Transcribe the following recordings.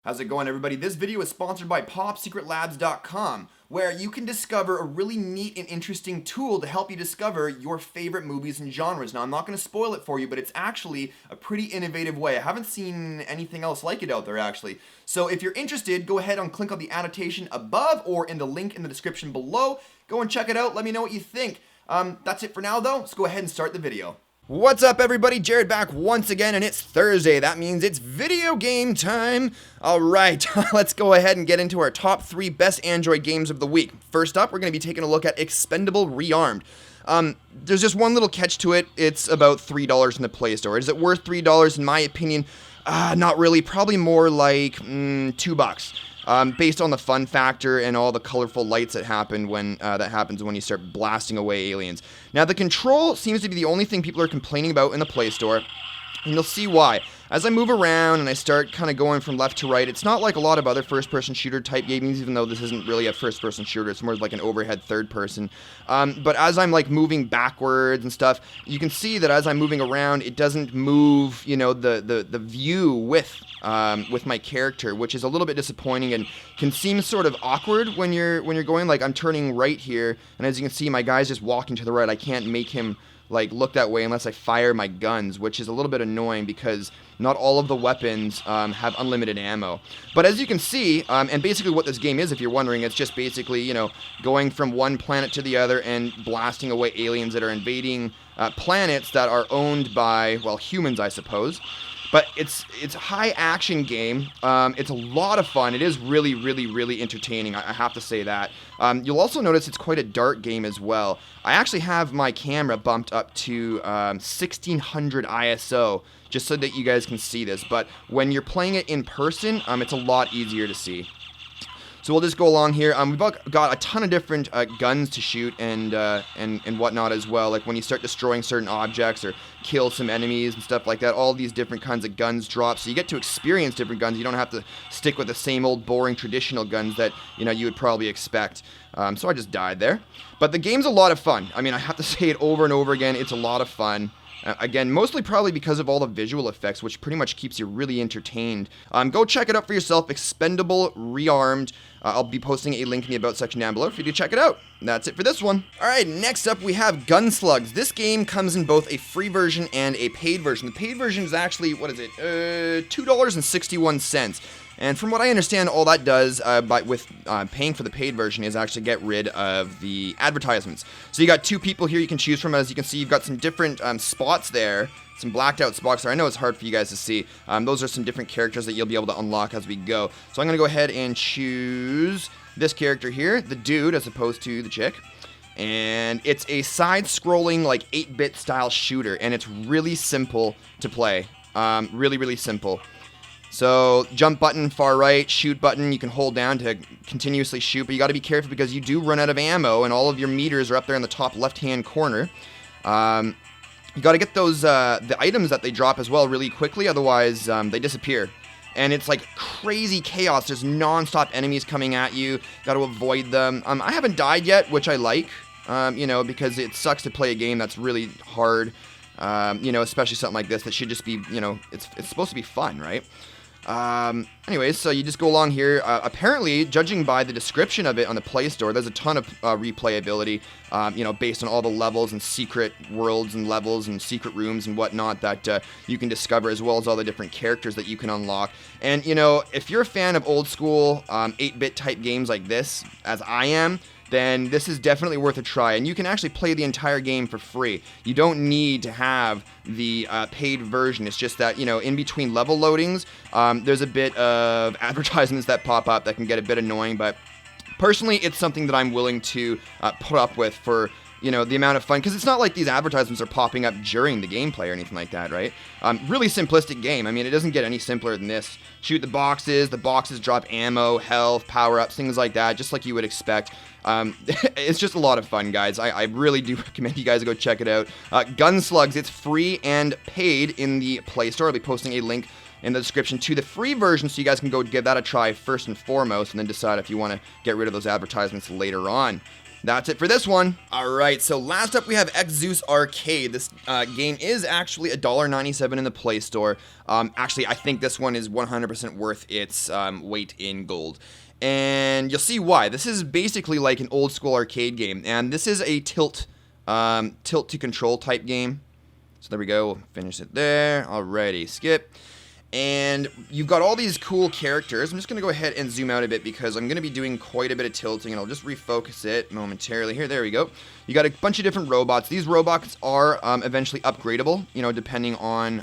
How's it going, everybody? This video is sponsored by PopSecretLabs.com, where you can discover a really neat and interesting tool to help you discover your favorite movies and genres. Now, I'm not going to spoil it for you, but it's actually a pretty innovative way. I haven't seen anything else like it out there, actually. So if you're interested, go ahead and click on the annotation above or in the link in the description below. Go and check it out. Let me know what you think. That's it for now, though. Let's go ahead and start the video. What's up, everybody? Jared back once again, and it's Thursday. That means it's video game time. All right, let's go ahead and get into our top 3 best Android games of the week. First up, we're going to be taking a look at Expendable Rearmed. There's just one little catch to it. It's about $3 in the Play Store. Is it worth $3? In my opinion, not really. Probably more like $2. Based on the fun factor and all the colorful lights that happen when that happens when you start blasting away aliens. Now, the control seems to be the only thing people are complaining about in the Play Store, and you'll see why. As I move around and I start kind of going from left to right, it's not like a lot of other first-person shooter type games, even though this isn't really a first-person shooter. It's more like an overhead third-person. But as I'm like moving backwards and stuff, you can see that as I'm moving around, it doesn't move, you know, the view with my character, which is a little bit disappointing and can seem sort of awkward when you're going. Like, I'm turning right here, and as you can see, my guy's just walking to the right. I can't make him like look that way unless I fire my guns, which is a little bit annoying because not all of the weapons have unlimited ammo. But as you can see, and basically what this game is, if you're wondering, it's just basically, you know, going from one planet to the other and blasting away aliens that are invading planets that are owned by, well, humans, I suppose. But it's a high action game. It's a lot of fun. It is really, really, really entertaining. I have to say that. You'll also notice it's quite a dark game as well. I actually have my camera bumped up to 1600 ISO just so that you guys can see this. But when you're playing it in person, it's a lot easier to see. So we'll just go along here. We've got a ton of different guns to shoot and whatnot as well. Like when you start destroying certain objects or kill some enemies and stuff like that, all these different kinds of guns drop. So you get to experience different guns. You don't have to stick with the same old boring traditional guns that, you know, you would probably expect. So I just died there. But the game's a lot of fun. I mean, I have to say it over and over again. It's a lot of fun. Again, mostly probably because of all the visual effects, which pretty much keeps you really entertained. Go check it out for yourself, Expendable Rearmed. I'll be posting a link in the About section down below for you to check it out. That's it for this one. Alright, next up we have Gunslugs. This game comes in both a free version and a paid version. The paid version is actually, what is it, $2.61. And from what I understand, all that does with paying for the paid version is actually get rid of the advertisements. So you got 2 people here you can choose from. As you can see, you've got some different spots there, some blacked out spots there. I know it's hard for you guys to see. Those are some different characters that you'll be able to unlock as we go. So I'm going to go ahead and choose this character here, the dude, as opposed to the chick. And it's a side-scrolling, like, 8-bit style shooter, and it's really simple to play. Really, really simple. So, jump button, far right, shoot button, you can hold down to continuously shoot, but you got to be careful because you do run out of ammo, and all of your meters are up there in the top left-hand corner. You got to get those, the items that they drop as well really quickly, otherwise they disappear. And it's like crazy chaos. There's non-stop enemies coming at you. Got to avoid them. I haven't died yet, which I like, you know, because it sucks to play a game that's really hard, you know, especially something like this that should just be, you know, it's supposed to be fun, right? Anyways, so you just go along here. Apparently, judging by the description of it on the Play Store, there's a ton of replayability, you know, based on all the levels and secret worlds and levels and secret rooms and whatnot that you can discover, as well as all the different characters that you can unlock. And, you know, if you're a fan of old school 8-bit type games like this, as I am, then this is definitely worth a try. And you can actually play the entire game for free. You don't need to have the paid version. It's just that, you know, in between level loadings, there's a bit of advertisements that pop up that can get a bit annoying. But personally, it's something that I'm willing to put up with for, you know, the amount of fun, because it's not like these advertisements are popping up during the gameplay or anything like that, right? Really simplistic game. I mean, it doesn't get any simpler than this. Shoot the boxes drop ammo, health, power-ups, things like that, just like you would expect. It's just a lot of fun, guys. I really do recommend you guys go check it out. Gunslugs, it's free and paid in the Play Store. I'll be posting a link in the description to the free version, so you guys can go give that a try first and foremost, and then decide if you want to get rid of those advertisements later on. that's it for this one. Alright, so last up we have ExZeus Arcade. This game is actually $1.97 in the Play Store. Actually, I think this one is 100% worth its weight in gold. And you'll see why. This is basically like an old school arcade game. And this is a tilt to control type game. So there we go, we'll finish it there. Alrighty, skip. And you've got all these cool characters. I'm just going to go ahead and zoom out a bit because I'm going to be doing quite a bit of tilting, and I'll just refocus it momentarily. Here, there we go. You got a bunch of different robots. These robots are eventually upgradable, you know, depending on,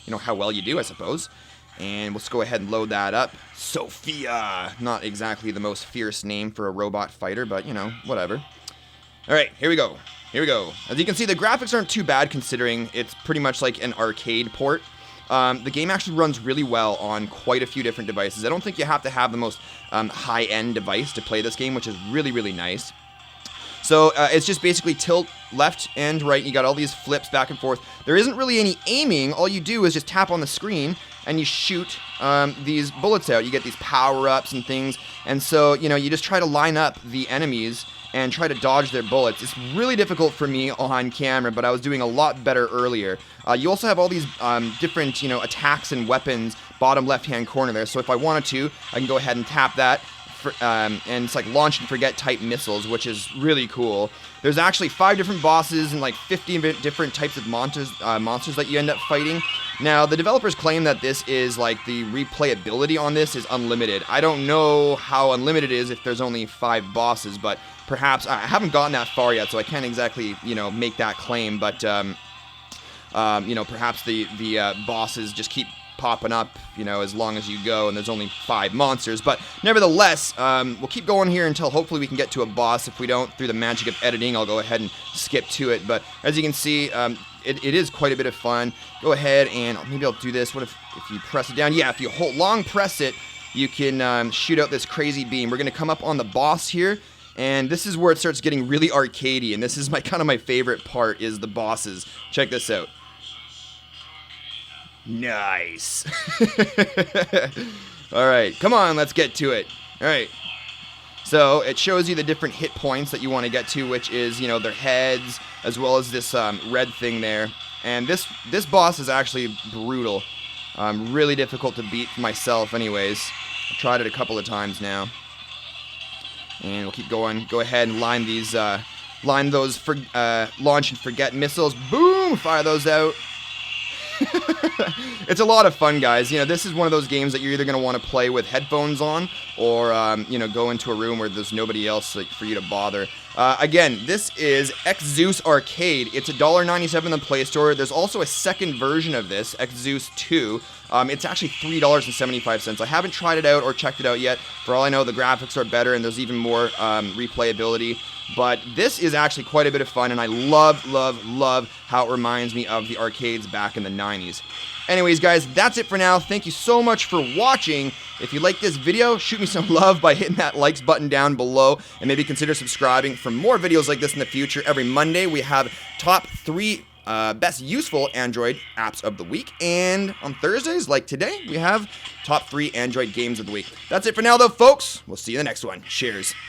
you know, how well you do, I suppose. And let's go ahead and load that up. Sophia! Not exactly the most fierce name for a robot fighter, but, you know, whatever. Alright, here we go. Here we go. As you can see, the graphics aren't too bad considering it's pretty much like an arcade port. The game actually runs really well on quite a few different devices. I don't think you have to have the most high-end device to play this game, which is really, really nice. So it's just basically tilt left and right. You got all these flips back and forth. There isn't really any aiming. All you do is just tap on the screen and you shoot these bullets out. You get these power-ups and things. And so, you know, you just try to line up the enemies and try to dodge their bullets. It's really difficult for me on camera, but I was doing a lot better earlier. You also have all these different, you know, attacks and weapons bottom left-hand corner there. So if I wanted to, I can go ahead and tap that. And it's like launch and forget type missiles, which is really cool. There's actually 5 different bosses and like 50 different types of monsters that you end up fighting. Now, the developers claim that this is like the replayability on this is unlimited. I don't know how unlimited it is if there's only 5 bosses, but perhaps I haven't gotten that far yet, so I can't exactly, you know, make that claim. But you know, perhaps the bosses just keep popping up, you know, as long as you go, and there's only 5 monsters. But nevertheless, we'll keep going here until hopefully we can get to a boss. If we don't, through the magic of editing, I'll go ahead and skip to it. But as you can see, it is quite a bit of fun. Go ahead and maybe I'll do this. What if you press it down? Yeah, if you hold long press it, you can shoot out this crazy beam. We're going to come up on the boss here. And this is where it starts getting really arcadey, and this is kind of my favorite part, is the bosses. Check this out. Nice. Alright, come on, let's get to it. Alright. So, it shows you the different hit points that you want to get to, which is, you know, their heads, as well as this red thing there. And this boss is actually brutal. Really difficult to beat myself anyways. I've tried it a couple of times now. And we'll keep going. Go ahead and line these, line those launch and forget missiles. Boom! Fire those out. It's a lot of fun, guys. You know, this is one of those games that you're either going to want to play with headphones on, or you know, go into a room where there's nobody else for you to bother. Again, this is ExZeus Arcade. It's $1.97 in the Play Store. There's also a second version of this, ExZeus 2. It's actually $3.75. I haven't tried it out or checked it out yet. For all I know, the graphics are better and there's even more replayability. But this is actually quite a bit of fun, and I love, love, love how it reminds me of the arcades back in the 90s. Anyways, guys, that's it for now. Thank you so much for watching. If you like this video, shoot me some love by hitting that likes button down below, and maybe consider subscribing for more videos like this in the future. Every Monday, we have top 3 best useful Android apps of the week, and on Thursdays, like today, we have top 3 Android games of the week. That's it for now, though, folks. We'll see you in the next one. Cheers.